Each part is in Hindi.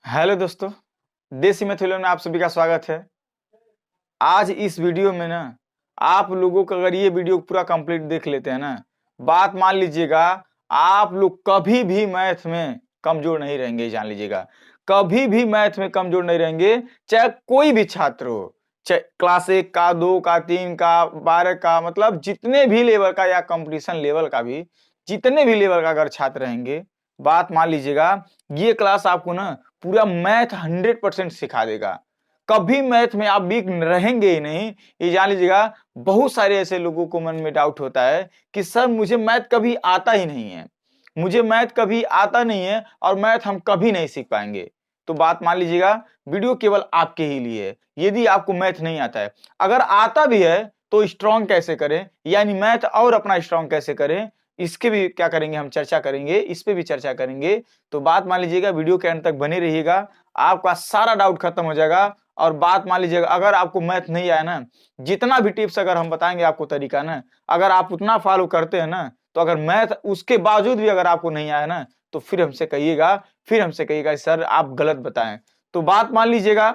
हेलो दोस्तों, देसी मैथिली में आप सभी का स्वागत है। आज इस वीडियो में ना आप लोगों को अगर ये वीडियो पूरा कंप्लीट देख लेते हैं ना, बात मान लीजिएगा, आप लोग कभी भी मैथ में कमजोर नहीं रहेंगे। जान लीजिएगा, कभी भी मैथ में कमजोर नहीं रहेंगे, चाहे कोई भी छात्र हो, चाहे क्लास 1 का, 2 का, 3 का, 12 का, मतलब जितने भी लेवल का या कंपटीशन लेवल का भी, जितने भी लेवल का अगर छात्र रहेंगे, बात मान लीजिएगा, ये क्लास आपको ना पूरा मैथ 100% सिखा देगा। कभी मैथ में आप वीक रहेंगे ही नहीं, ये जान लीजिएगा। बहुत सारे ऐसे लोगों को मन में डाउट होता है कि सर मुझे मैथ कभी आता ही नहीं है, मुझे मैथ कभी आता नहीं है और मैथ हम कभी नहीं सीख पाएंगे। तो बात मान लीजिएगा, वीडियो केवल आपके ही लिए है। यदि आपको मैथ नहीं आता है, अगर आता भी है तो स्ट्रॉन्ग कैसे करें, यानी मैथ और अपना स्ट्रॉन्ग कैसे करें, इसके भी क्या करेंगे, हम चर्चा करेंगे, इस पे भी चर्चा करेंगे। तो बात मान लीजिएगा, वीडियो के अंत तक बने रहिएगा, आपका सारा डाउट खत्म हो जाएगा। और बात मान लीजिएगा, अगर आपको मैथ नहीं आया ना, जितना भी टिप्स अगर हम बताएंगे आपको तरीका ना, अगर आप उतना फॉलो करते हैं ना, तो अगर मैथ उसके बावजूद भी अगर आपको नहीं आया ना, तो फिर हमसे कहिएगा, सर आप गलत बताएं। तो बात मान लीजिएगा,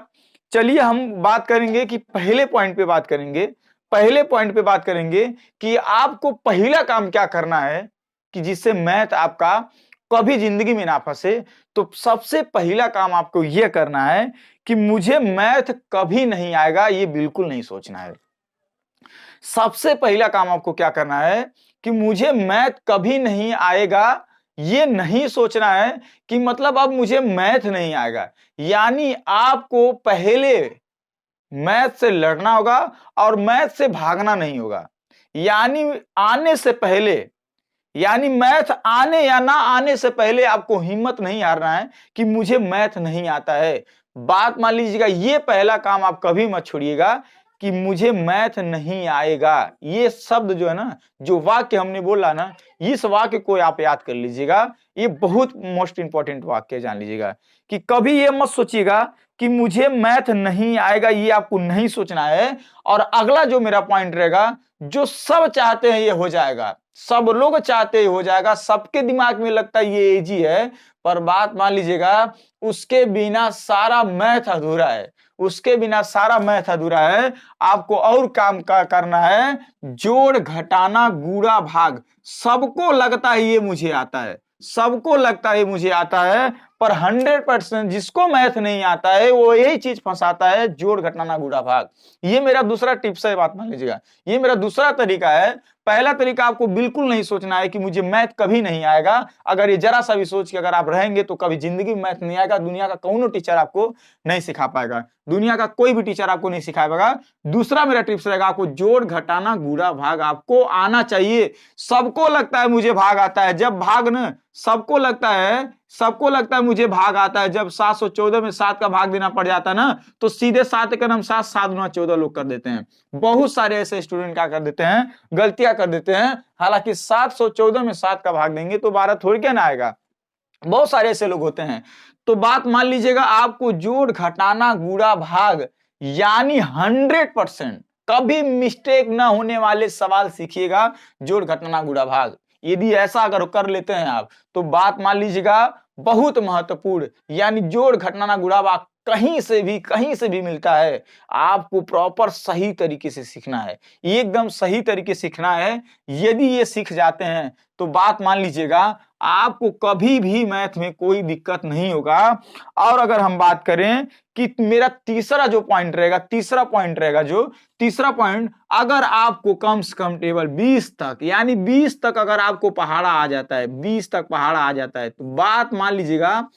चलिए हम बात करेंगे कि पहले पॉइंट पे बात करेंगे। पहले पॉइंट पे बात करेंगे कि आपको पहला काम क्या करना है कि जिससे मैथ आपका कभी जिंदगी में ना फंसे। तो सबसे पहला काम आपको यह करना है कि मुझे मैथ कभी नहीं आएगा, ये बिल्कुल नहीं सोचना है। सबसे पहला काम आपको क्या करना है कि मुझे मैथ कभी नहीं आएगा, ये नहीं सोचना है कि मतलब अब मुझे मैथ नहीं आएगा। यानी आपको पहले मैथ से लड़ना होगा और मैथ से भागना नहीं होगा। यानी आने से पहले, यानी मैथ आने या ना आने से पहले आपको हिम्मत नहीं हारना है कि मुझे मैथ नहीं आता है। बात मान लीजिएगा, ये पहला काम आप कभी मत छोड़िएगा कि मुझे मैथ नहीं आएगा। ये शब्द जो है ना, जो वाक्य हमने बोला ना, इस वाक्य को आप याद कर लीजिएगा। ये बहुत मोस्ट इंपॉर्टेंट वाक्य जान लीजिएगा कि कभी ये मत सोचिएगा कि मुझे मैथ नहीं आएगा, ये आपको नहीं सोचना है। और अगला जो मेरा पॉइंट रहेगा, जो सब चाहते हैं ये हो जाएगा, सब लोग चाहते ही हो जाएगा, सबके दिमाग में लगता है ये इजी है, पर बात मान लीजिएगा, उसके बिना सारा मैथ अधूरा है, उसके बिना सारा मैथ अधूरा है। आपको और काम का करना है, जोड़ घटाना गुणा भाग। सबको लगता है ये मुझे आता है, सबको लगता है मुझे आता है, पर 100% जिसको मैथ नहीं आता है वो यही चीज फंसाता है, जोड़ घटाना गुणा भाग। ये मेरा दूसरा टिप्स है, बात मान लीजिएगा, ये मेरा दूसरा तरीका है। पहला तरीका, आपको बिल्कुल नहीं सोचना है कि मुझे मैथ कभी नहीं आएगा। अगर ये जरा सा भी सोच के अगर आप रहेंगे तो कभी जिंदगी में मैथ नहीं आएगा। दुनिया का कौनो टीचर आपको नहीं सिखा पाएगा, दुनिया का कोई भी टीचर आपको नहीं सिखा पाएगा। दूसरा मेरा टिप्स रहेगा, आपको जोड़ घटाना गुणा भाग आपको आना चाहिए। सबको लगता है मुझे भाग आता है, जब भाग न सबको लगता है, सबको लगता है मुझे भाग आता है। जब 714 में 7 का भाग देना पड़ जाता है ना, तो सीधे 7 का नाम 7, 7 गुना 14 लोग कर देते हैं। बहुत सारे ऐसे स्टूडेंट क्या कर देते हैं, गलतियां कर देते हैं। हालांकि 714 में 7 का भाग देंगे तो 12 थोड़ी क्या ना आएगा, बहुत सारे ऐसे लोग होते हैं। तो बात मान लीजिएगा, आपको जोड़ घटाना गुणा भाग यानी 100% कभी मिस्टेक ना होने वाले सवाल सीखिएगा, जोड़ घटाना गुणा भाग। यदि ऐसा अगर कर लेते हैं आप, तो बात मान लीजिएगा बहुत महत्वपूर्ण, यानी जोड़ घटाना गुणा भाग कहीं से भी मिलता है। आपको प्रॉपर सही तरीके से सीखना है, एकदम सही तरीके से सीखना है। यदि ये सीख जाते हैं तो बात मान लीजिएगा, आपको कभी भी मैथ में कोई दिक्कत नहीं होगा। और अगर हम बात करें कि मेरा तीसरा जो पॉइंट रहेगा, तीसरा पॉइंट रहेगा, जो तीसरा पॉइंट, अगर आपको कम से कम टेबल 20 तक, यानी 20 तक अगर आपको पहाड़ा आ जाता है, 20 तक पहाड़ा आ जाता है, तो बात मान लीजिएगा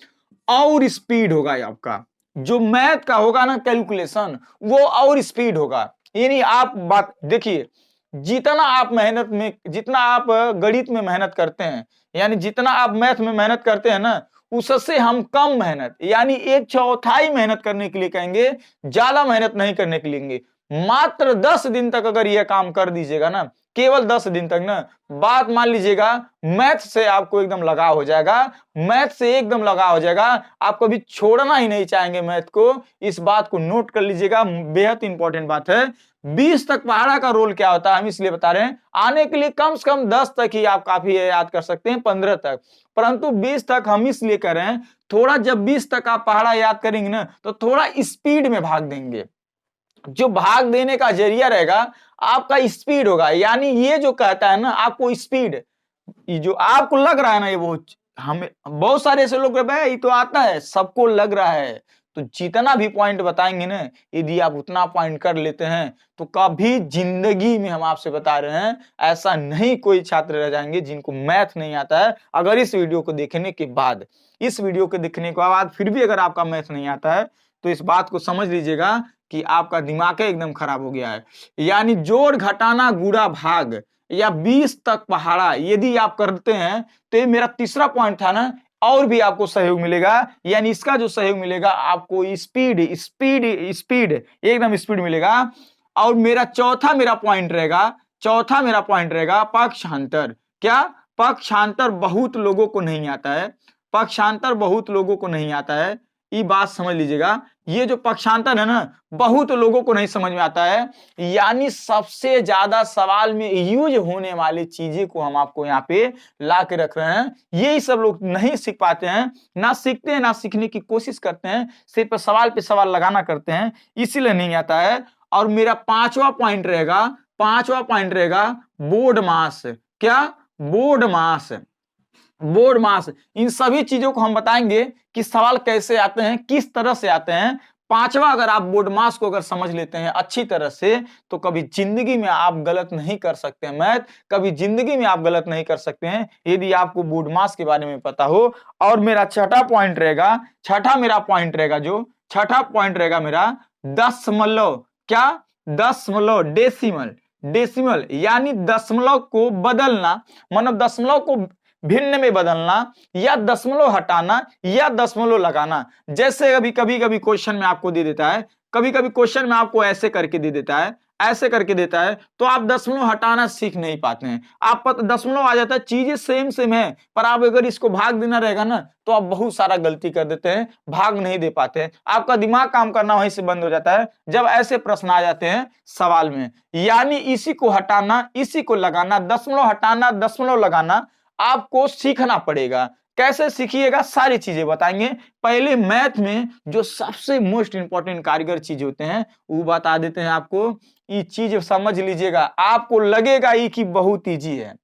और स्पीड होगा आपका, जो मैथ का होगा ना कैलकुलेशन, वो और स्पीड होगा। यानी आप बात देखिए, जितना आप मेहनत में, जितना आप गणित में मेहनत करते हैं, यानी जितना आप मैथ में मेहनत करते हैं ना, उससे हम कम मेहनत, यानी 1/4 मेहनत करने के लिए कहेंगे, ज्यादा मेहनत नहीं करने के लिए कहेंगे। मात्र 10 दिन तक अगर यह काम कर दीजिएगा ना, केवल 10 दिन तक ना, बात मान लीजिएगा मैथ से आपको एकदम लगाव हो जाएगा, मैथ से एकदम लगाव हो जाएगा, आप कभी छोड़ना ही नहीं चाहेंगे मैथ को। इस बात को नोट कर लीजिएगा, बेहद इंपॉर्टेंट बात है। 20 तक पहाड़ा का रोल क्या होता है हम इसलिए बता रहे हैं, आने के लिए कम से कम 10 तक ही आप काफी है, याद कर सकते हैं 15 तक, परंतु 20 तक हम इसलिए कर रहे हैं, थोड़ा जब 20 तक आप पहाड़ा याद करेंगे ना तो थोड़ा स्पीड में भाग देंगे। जो भाग देने का जरिया रहेगा आपका स्पीड होगा, यानी ये जो कहता है ना आपको स्पीड, जो आपको लग रहा है ना, ये वो हमें बहुत सारे ऐसे लोग ये तो आता है, सबको लग रहा है, तो जितना भी पॉइंट बताएंगे ना, यदि आप उतना पॉइंट कर लेते हैं तो कभी जिंदगी में हम आपसे बता रहे हैं ऐसा नहीं कोई छात्र रह जाएंगे जिनको मैथ नहीं आता है। अगर इस वीडियो को देखने के बाद, इस वीडियो को देखने के बाद फिर भी अगर आपका मैथ नहीं आता है तो इस बात को समझ लीजिएगा कि आपका दिमाग एकदम खराब हो गया है। यानी जोड़ घटाना गुणा भाग या 20 तक पहाड़ा यदि आप करते हैं तो ये मेरा तीसरा पॉइंट था ना, और भी आपको सहयोग मिलेगा, यानी इसका जो सहयोग मिलेगा आपको स्पीड स्पीड स्पीड एकदम स्पीड मिलेगा। और मेरा चौथा पॉइंट रहेगा पक्षांतर। क्या? पक्षांतर बहुत लोगों को नहीं आता है, पक्षांतर बहुत लोगों को नहीं आता है, ये बात समझ लीजिएगा। ये जो पक्षांतर है ना बहुत लोगों को नहीं समझ में आता है, यानी सबसे ज्यादा सवाल में यूज होने वाली चीजें को हम आपको यहाँ पे ला के रख रहे हैं। यही सब लोग नहीं सीख पाते हैं, ना सीखते हैं ना सीखने की कोशिश करते हैं, सिर्फ सवाल पे सवाल लगाना करते हैं, इसीलिए नहीं आता है। और मेरा पांचवा पॉइंट रहेगा बोर्ड मास। क्या? बोर्ड मास। बोर्ड मास, इन सभी चीजों को हम बताएंगे कि सवाल कैसे आते हैं, किस तरह से आते हैं। पांचवा, अगर आप बोर्ड मास को अगर समझ लेते हैं अच्छी तरह से तो कभी जिंदगी में आप गलत नहीं कर सकते हैं मैथ, कभी जिंदगी में आप गलत नहीं कर सकते हैं यदि आपको बोर्ड मास के बारे में पता हो। और मेरा छठा पॉइंट रहेगा मेरा दशमलव। क्या? दशमलव, डेसिमल यानी दशमलव को बदलना, मतलब दशमलव को भिन्न में बदलना या दशमलव हटाना या दशमलव लगाना। जैसे अभी कभी कभी क्वेश्चन में आपको दे देता है, कभी कभी क्वेश्चन में आपको ऐसे करके दे देता है, ऐसे करके देता है, तो आप दशमलव हटाना सीख नहीं पाते हैं। आप दशमलव आ जाता है, चीजें सेम है, पर आप अगर इसको भाग देना रहेगा ना तो आप बहुत सारा गलती कर देते हैं, भाग नहीं दे पाते हैं, आपका दिमाग काम करना वहीं से बंद हो जाता है जब ऐसे प्रश्न आ जाते हैं सवाल में। यानी इसी को हटाना, इसी को लगाना, दशमलव हटाना दशमलव लगाना आपको सीखना पड़ेगा। कैसे सीखिएगा सारी चीजें बताएंगे। पहले मैथ में जो सबसे मोस्ट इंपॉर्टेंट कारीगर चीज होते हैं वो बता देते हैं आपको। ये चीज समझ लीजिएगा, आपको लगेगा ये कि बहुत इजी है,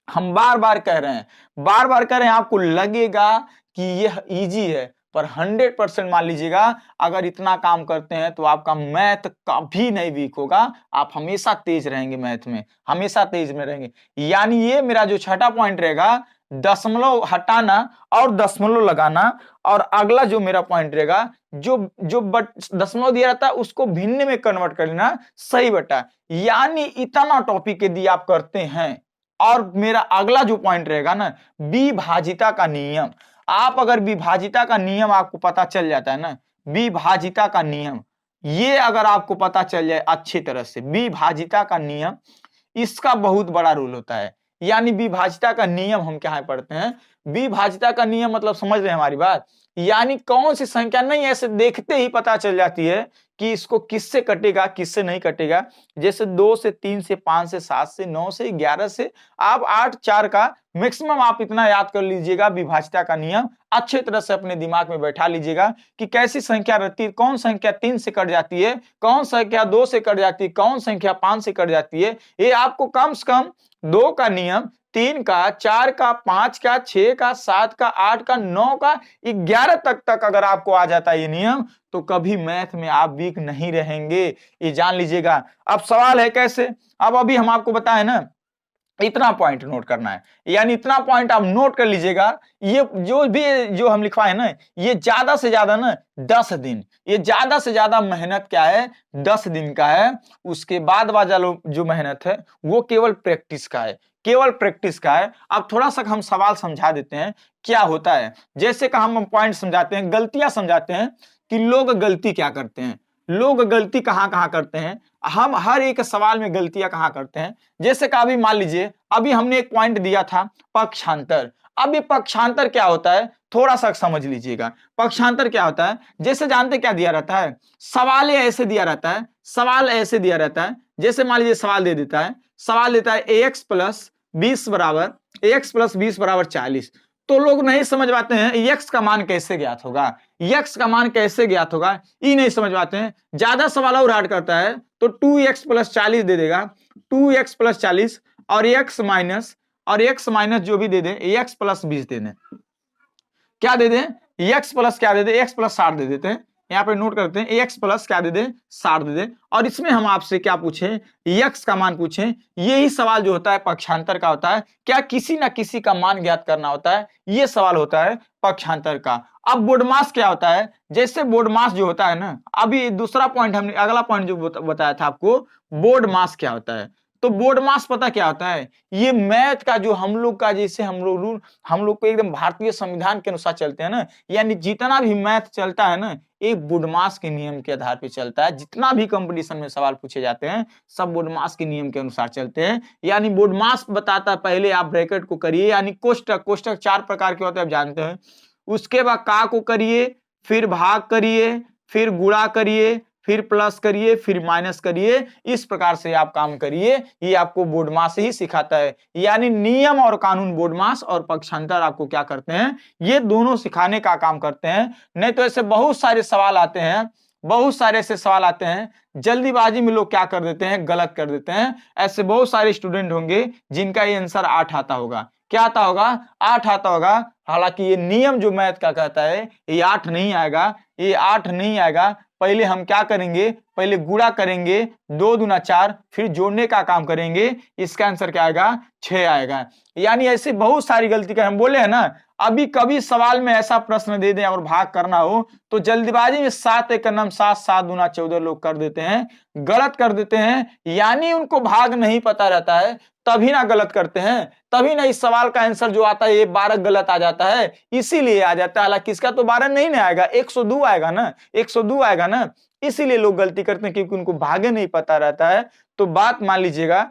हम बार बार कह रहे हैं आपको लगेगा कि यह इजी है, पर 100% मान लीजिएगा अगर इतना काम करते हैं तो आपका मैथ कभी नहीं वीक होगा, आप हमेशा तेज रहेंगे मैथ में, हमेशा तेज में रहेंगे। यानी ये मेरा जो छठा पॉइंट रहेगा दशमलव हटाना और दशमलव लगाना। और अगला जो मेरा पॉइंट रहेगा जो दशमलव दिया रहता है उसको भिन्न में कन्वर्ट कर लेना सही बटा। यानी इतना टॉपिक यदि आप करते हैं। और मेरा अगला जो पॉइंट रहेगा ना विभाजिता का नियम। आप अगर विभाजिता का नियम आपको पता चल जाता है ना, विभाजिता का नियम ये अगर आपको पता चल जाए अच्छी तरह से, विभाजिता का नियम इसका बहुत बड़ा रोल होता है। यानी विभाजिता का नियम हम क्या पढ़ते हैं, विभाजिता का नियम मतलब समझ रहे हैं हमारी बात, यानी कौन सी संख्या नहीं ऐसे देखते ही पता चल जाती है कि इसको किससे कटेगा किससे नहीं कटेगा। जैसे 2 से 3 से 5 से 7 से 9 से 11 से आप 8 4 का मैक्सिमम आप इतना याद कर लीजिएगा। विभाजिता का नियम अच्छे तरह से अपने दिमाग में बैठा लीजिएगा कि कैसी संख्या रहती है, कौन संख्या 3 से कट जाती है, कौन संख्या 2 से कट जाती है, कौन संख्या 5 से कट जाती है। ये आपको कम से कम 2 का नियम, 3 का, 4 का, 5 का, 6 का, 7 का, 8 का, 9 का, 11 तक अगर आपको आ जाता है ये नियम तो कभी मैथ में आप वीक नहीं रहेंगे, ये जान लीजिएगा। अब सवाल है कैसे, अब अभी हम आपको बताएं ना इतना पॉइंट नोट करना है, यानी इतना पॉइंट आप नोट कर लीजिएगा। ये जो हम लिखवाए ना ये ज्यादा से ज्यादा ना 10 दिन, ये ज्यादा से ज्यादा मेहनत क्या है 10 दिन का है। उसके बाद वाला जो मेहनत है वो केवल प्रैक्टिस का है, केवल प्रैक्टिस का है। अब थोड़ा सा हम सवाल समझा देते हैं क्या होता है। जैसे कि हम पॉइंट समझाते हैं, गलतियां समझाते हैं कि लोग गलती क्या करते हैं। लोग गलती कहाँ कहाँ करते हैं, हम हर एक सवाल में गलतियां कहाँ करते हैं। जैसे कि अभी मान लीजिए, अभी हमने एक पॉइंट दिया था पक्षांतर। अब ये पक्षांतर क्या होता है, थोड़ा सा समझ लीजिएगा। पक्षांतर क्या होता है, जैसे जानते क्या दिया रहता है, सवाल ऐसे दिया रहता है, सवाल ऐसे दिया रहता है। जैसे मान लीजिए सवाल दे देता है, सवाल देता है ax प्लस 20 बराबर 40। तो लोग नहीं समझ पाते हैं x का मान कैसे ज्ञात होगा, x का मान कैसे ज्ञात होगा, ये नहीं समझ पाते हैं। ज्यादा सवाल और हार्ड करता है तो 2x प्लस 40 दे देगा, 2x प्लस 40 और x माइनस जो भी दे दे, x प्लस 20 दे दें, क्या दे दें, x प्लस क्या दे दे, x प्लस 60 दे देते हैं। यहाँ पे नोट करते हैं, x प्लस क्या दे दे, 60 दे दे। और इसमें हम आपसे क्या पूछें, x का मान पूछें। यही सवाल जो होता है पक्षांतर का होता है, क्या किसी ना किसी का मान ज्ञात करना होता है, ये सवाल होता है पक्षांतर का। अब बोर्ड मास क्या होता है, जैसे बोर्ड मास जो होता है ना, अभी दूसरा पॉइंट हमने, अगला पॉइंट जो बताया था आपको, बोर्ड मास क्या होता है। तो बोर्ड मास पता क्या होता है, ये मैथ का जो हम लोग का, जैसे हम लोग को एकदम भारतीय संविधान के अनुसार चलते हैं ना, यानी जितना भी मैथ चलता है ना, एक बोर्ड मास के नियम के आधार पर चलता है। जितना भी कंपटीशन में सवाल पूछे जाते हैं सब बोर्ड मास के नियम के अनुसार चलते हैं। यानी बोर्ड मास बताता है, पहले आप ब्रैकेट को करिए, यानी कोष्टक 4 प्रकार के होते हैं, आप जानते हैं। उसके बाद का को करिए, फिर भाग करिए, फिर गुणा करिए, फिर प्लस करिए, फिर माइनस करिए। इस प्रकार से आप काम करिए, ये आपको बोर्ड मास ही सिखाता है। यानी नियम और कानून बोर्ड मास और पक्षांतर आपको क्या करते हैं, ये दोनों सिखाने का काम करते हैं। नहीं तो ऐसे बहुत सारे सवाल आते हैं, बहुत सारे ऐसे सवाल आते हैं, जल्दीबाजी में लोग क्या कर देते हैं, गलत कर देते हैं। ऐसे बहुत सारे स्टूडेंट होंगे जिनका ये आंसर 8 आता होगा, क्या आता होगा, 8 आता होगा। हालांकि ये नियम जो मैथ का कहता है, ये 8 नहीं आएगा, ये 8 नहीं आएगा। पहले हम क्या करेंगे, पहले गुणा करेंगे, 2 दूना 4, फिर जोड़ने का काम करेंगे, इसका आंसर क्या आएगा, 6 आएगा। यानी ऐसे बहुत सारी गलती कर, हम बोले हैं ना, अभी कभी सवाल में ऐसा प्रश्न दे दें और भाग करना हो तो जल्दबाजी में 7 एक नाम 7, 7 दूना 14 लोग कर देते हैं, गलत कर देते हैं। यानी उनको भाग नहीं पता रहता है, तभी ना गलत करते हैं, तभी ना इस सवाल का आंसर जो आता है ये 12 गलत आ जाता है, इसीलिए आ जाता है। हालांकि इसका तो 12 नहीं आएगा, 102 आएगा ना, 102 आएगा ना, इसीलिए लोग गलती करते हैं क्योंकि उनको भागे नहीं पता रहता है। तो बात मान लीजिएगा,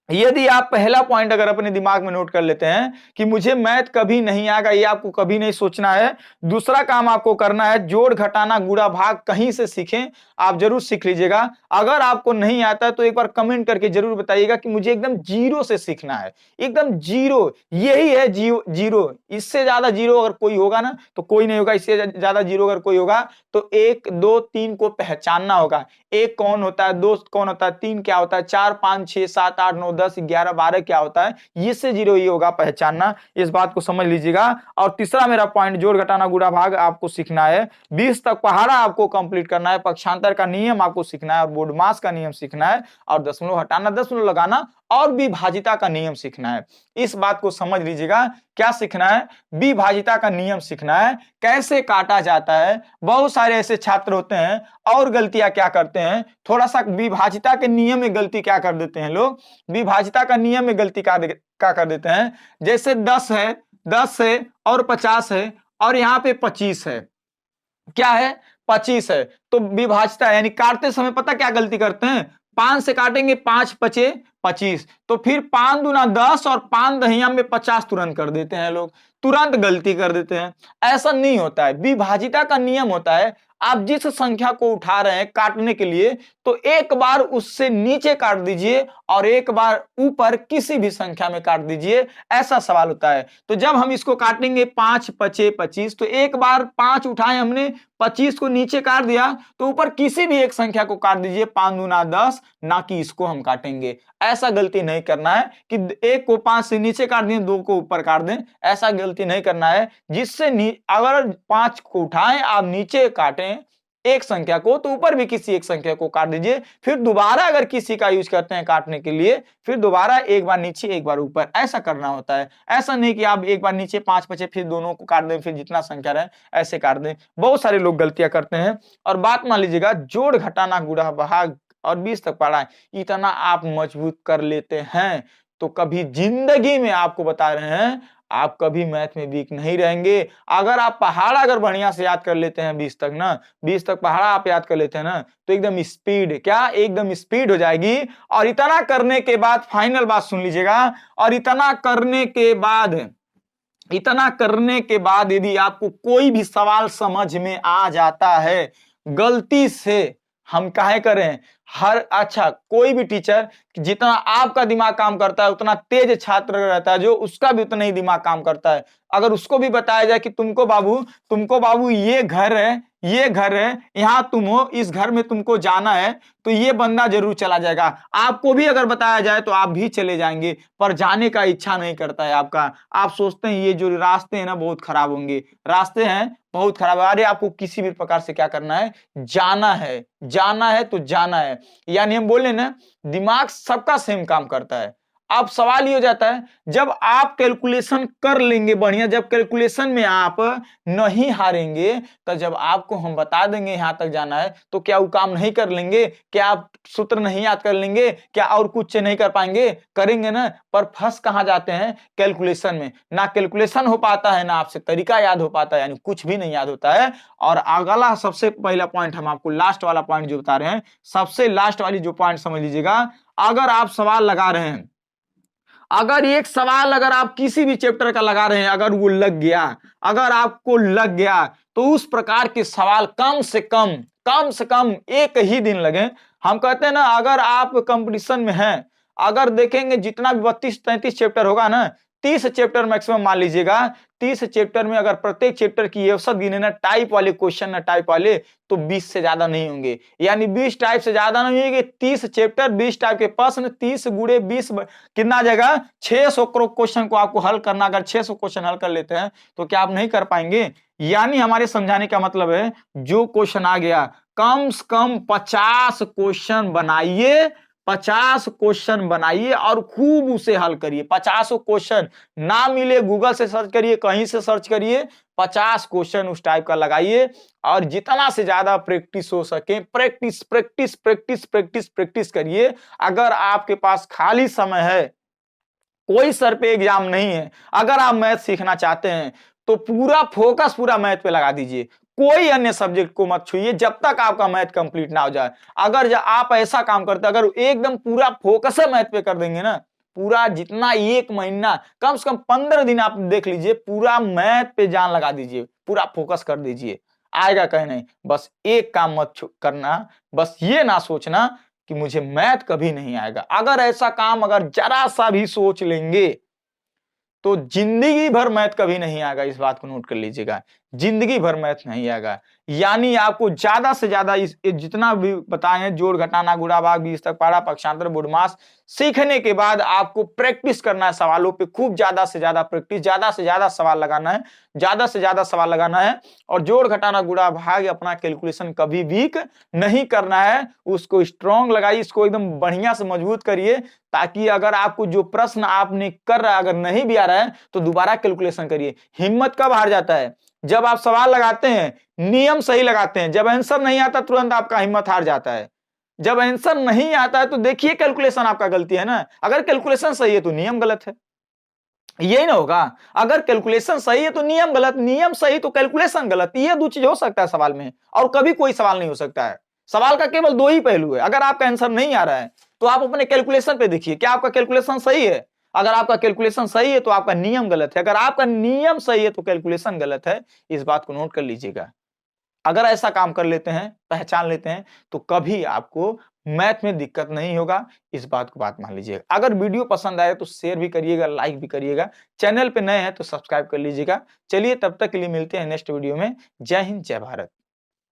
यदि आप पहला पॉइंट अगर अपने दिमाग में नोट कर लेते हैं कि मुझे मैथ कभी नहीं आएगा, ये आपको कभी नहीं सोचना है। दूसरा काम आपको करना है, जोड़ घटाना गुणा भाग कहीं से सीखें, आप जरूर सीख लीजिएगा। अगर आपको नहीं आता तो एक बार कमेंट करके जरूर बताइएगा कि मुझे एकदम जीरो से सीखना है, एकदम जीरो, यही है जीरो। इससे ज्यादा जीरो अगर कोई होगा ना तो कोई नहीं होगा, इससे ज्यादा जीरो अगर कोई होगा तो 1 2 3 को पहचानना होगा। 1 कौन होता है, 2 कौन होता है, 3 क्या होता है, 4 5 6 7 8 9 10 11 12 क्या होता है, इससे जीरो ही होगा पहचानना, इस बात को समझ लीजिएगा। और तीसरा मेरा पॉइंट, जोड़ घटाना गुणा भाग आपको सीखना है, 20 तक पहाड़ा आपको कंप्लीट करना है, पक्षांतर का नियम आपको सीखना है और बोर्ड मास का नियम सीखना है, और दशमलव हटाना, दशमलव लगाना और विभाजिता का नियम सीखना है। इस बात को समझ लीजिएगा, क्या सीखना है, विभाजिता का नियम सीखना है, कैसे काटा जाता है। बहुत सारे ऐसे छात्र होते हैं और गलतियां क्या करते हैं, थोड़ा सा विभाजिता के नियम में गलती क्या कर देते हैं लोग, विभाजिता का नियम में गलती क्या कर देते हैं। जैसे 10 है और 50 है और यहाँ पे 25 है, क्या है, 25 है, तो विभाजिता यानी काटते समय पता क्या गलती करते हैं, 5 से काटेंगे, 5 5 25, तो फिर 5 दूना 10 और 5 दहिया में 50 तुरंत कर देते हैं लोग, तुरंत गलती कर देते हैं। ऐसा नहीं होता है, विभाजिता का नियम होता है, आप जिस संख्या को उठा रहे हैं काटने के लिए तो एक बार उससे नीचे काट दीजिए और एक बार ऊपर किसी भी संख्या में काट दीजिए, ऐसा सवाल होता है। तो जब हम इसको काटेंगे 5 5 25, तो एक बार 5 उठाए हमने, 25 को नीचे काट दिया, तो ऊपर किसी भी एक संख्या को काट दीजिए, 5 दूना 10, ना कि इसको हम काटेंगे। ऐसा गलती नहीं करना है कि एक को 5 से नीचे काट दें, 2 को ऊपर काट दें, ऐसा गलती नहीं करना है। जिससे अगर 5 को उठाएं आप नीचे काटें एक संख्या को, तो ऊपर भी किसी एक संख्या को काट दीजिए, फिर दोबारा अगर किसी का यूज करते हैं काटने के लिए, फिर दोबारा एक बार नीचे एक बार ऊपर, ऐसा करना होता है। ऐसा नहीं कि आप एक बार नीचे 5 5 फिर दोनों को काट दें, फिर जितना संख्या रहे ऐसे काट दें। बहुत सारे लोग गलतियां करते हैं। और बात मान लीजिएगा, जोड़ घटाना गुणा भाग और 20 तक पढ़ा है, इतना आप मजबूत कर लेते हैं तो कभी जिंदगी में, आपको बता रहे हैं, आप कभी मैथ में वीक नहीं रहेंगे। अगर आप पहाड़ा अगर बढ़िया से याद कर लेते हैं 20 तक ना, 20 तक पहाड़ा आप याद कर लेते हैं ना, तो एकदम स्पीड, क्या एकदम स्पीड हो जाएगी। और इतना करने के बाद फाइनल बात सुन लीजिएगा, और इतना करने के बाद यदि आपको कोई भी सवाल समझ में आ जाता है, गलती से हम काहे करें, अच्छा कोई भी टीचर, जितना आपका दिमाग काम करता है उतना तेज छात्र रहता है जो उसका भी उतना ही दिमाग काम करता है। अगर उसको भी बताया जाए कि तुमको बाबू ये घर है, यहाँ तुम हो, इस घर में तुमको जाना है, तो ये बंदा जरूर चला जाएगा। आपको भी अगर बताया जाए तो आप भी चले जाएंगे, पर जाने का इच्छा नहीं करता है आपका। आप सोचते हैं ये जो रास्ते हैं ना बहुत खराब होंगे, रास्ते हैं बहुत खराब है। अरे आपको किसी भी प्रकार से क्या करना है, जाना है तो जाना है। यानी हम बोले ना, दिमाग सबका सेम काम करता है। अब सवाल ये हो जाता है, जब आप कैलकुलेशन कर लेंगे बढ़िया, जब कैलकुलेशन में आप नहीं हारेंगे, तो जब आपको हम बता देंगे यहां तक जाना है, तो क्या वो काम नहीं कर लेंगे? क्या आप सूत्र नहीं याद कर लेंगे? क्या और कुछ नहीं कर पाएंगे? करेंगे ना। पर फंस कहां जाते हैं, कैलकुलेशन में। ना कैलकुलेशन हो पाता है, ना आपसे तरीका याद हो पाता है, यानी कुछ भी नहीं याद होता है। और अगला सबसे पहला पॉइंट हम आपको लास्ट वाला पॉइंट जो बता रहे हैं, सबसे लास्ट वाली जो पॉइंट समझ लीजिएगा, अगर आप सवाल लगा रहे हैं, अगर एक सवाल अगर आप किसी भी चैप्टर का लगा रहे हैं, अगर वो लग गया, अगर आपको लग गया, तो उस प्रकार के सवाल कम से कम एक ही दिन लगे। हम कहते हैं ना, अगर आप कंपटीशन में हैं, अगर देखेंगे जितना भी 32-33 चैप्टर होगा ना, 30 चैप्टर मैक्सिमम मान लीजिएगा, 30 चैप्टर में अगर प्रत्येक चैप्टर की औसत गिने ना, टाइप वाले क्वेश्चन ना, टाइप वाले, तो 20 से ज्यादा नहीं होंगे। यानी 20 टाइप से ज्यादा नहीं होंगे। 30 चैप्टर, 20 टाइप के प्रश्न, 30 गुणे 20 कितना आ जाएगा, 600 क्वेश्चन को आपको हल करना। अगर 600 क्वेश्चन हल कर लेते हैं तो क्या आप नहीं कर पाएंगे? यानी हमारे समझाने का मतलब है, जो क्वेश्चन आ गया, कम से कम 50 क्वेश्चन बनाइए, 50 क्वेश्चन बनाइए और खूब उसे हल करिए। 50 क्वेश्चन ना मिले गूगल से सर्च करिए, कहीं से सर्च करिए, 50 क्वेश्चन उस टाइप का लगाइए, और जितना से ज्यादा प्रैक्टिस हो सके, प्रैक्टिस करिए। अगर आपके पास खाली समय है, कोई सर पे एग्जाम नहीं है, अगर आप मैथ सीखना चाहते हैं, तो पूरा फोकस पूरा मैथ पे लगा दीजिए। कोई अन्य सब्जेक्ट को मत छुइए जब तक आपका मैथ कंप्लीट ना हो जाए। अगर आप ऐसा काम करते, अगर एकदम पूरा फोकस है मैथ पे कर देंगे ना, पूरा जितना एक महीना, कम से कम 15 दिन आप देख लीजिए, पूरा मैथ पे जान लगा दीजिए, पूरा फोकस कर दीजिए, आएगा कहीं नहीं। बस एक काम मत करना, बस ये ना सोचना कि मुझे मैथ कभी नहीं आएगा। अगर ऐसा काम अगर जरा सा भी सोच लेंगे, तो जिंदगी भर मैथ कभी नहीं आएगा। इस बात को नोट कर लीजिएगा, जिंदगी भर मैथ नहीं आएगा। यानी आपको ज्यादा से ज्यादा इस जितना भी बताए हैं, जोड़ घटाना गुणा भाग 20 तक पढ़ा, पक्षांतर बुडमास, सीखने के बाद आपको प्रैक्टिस करना है सवालों पे, खूब ज्यादा से ज्यादा प्रैक्टिस, ज्यादा से ज्यादा सवाल लगाना है, ज्यादा से ज्यादा सवाल लगाना है। और जोड़ घटाना गुणा भाग अपना कैलकुलेशन कभी वीक नहीं करना है, उसको स्ट्रॉन्ग लगाइए, इसको एकदम बढ़िया से मजबूत करिए, ताकि अगर आपको जो प्रश्न आपने कर रहा है अगर नहीं भी आ रहा है, तो दोबारा कैलकुलेशन करिए। हिम्मत कब हार जाता है, जब आप सवाल लगाते हैं, नियम सही लगाते हैं, जब आंसर नहीं आता तुरंत आपका हिम्मत हार जाता है। जब आंसर नहीं आता है तो देखिए कैलकुलेशन आपका गलती है ना, अगर कैलकुलेशन सही है तो नियम गलत है, यही ना होगा। अगर कैलकुलेशन सही है तो नियम गलत, नियम सही तो कैलकुलेशन गलत, ये दो चीज हो सकता है सवाल में, और कभी कोई सवाल नहीं हो सकता है। सवाल का केवल दो ही पहलू है। अगर आपका आंसर नहीं आ रहा है तो आप अपने कैलकुलेशन पे देखिए, क्या आपका कैलकुलेशन सही है? अगर आपका कैलकुलेशन सही है तो आपका नियम गलत है, अगर आपका नियम सही है तो कैलकुलेशन गलत है। इस बात को नोट कर लीजिएगा। अगर ऐसा काम कर लेते हैं, पहचान लेते हैं, तो कभी आपको मैथ में दिक्कत नहीं होगा। इस बात को बात मान लीजिएगा। अगर वीडियो पसंद आए तो शेयर भी करिएगा, लाइक भी करिएगा, चैनल पे नए हैं तो सब्सक्राइब कर लीजिएगा। चलिए तब तक के लिए मिलते हैं नेक्स्ट वीडियो में। जय हिंद, जय भारत।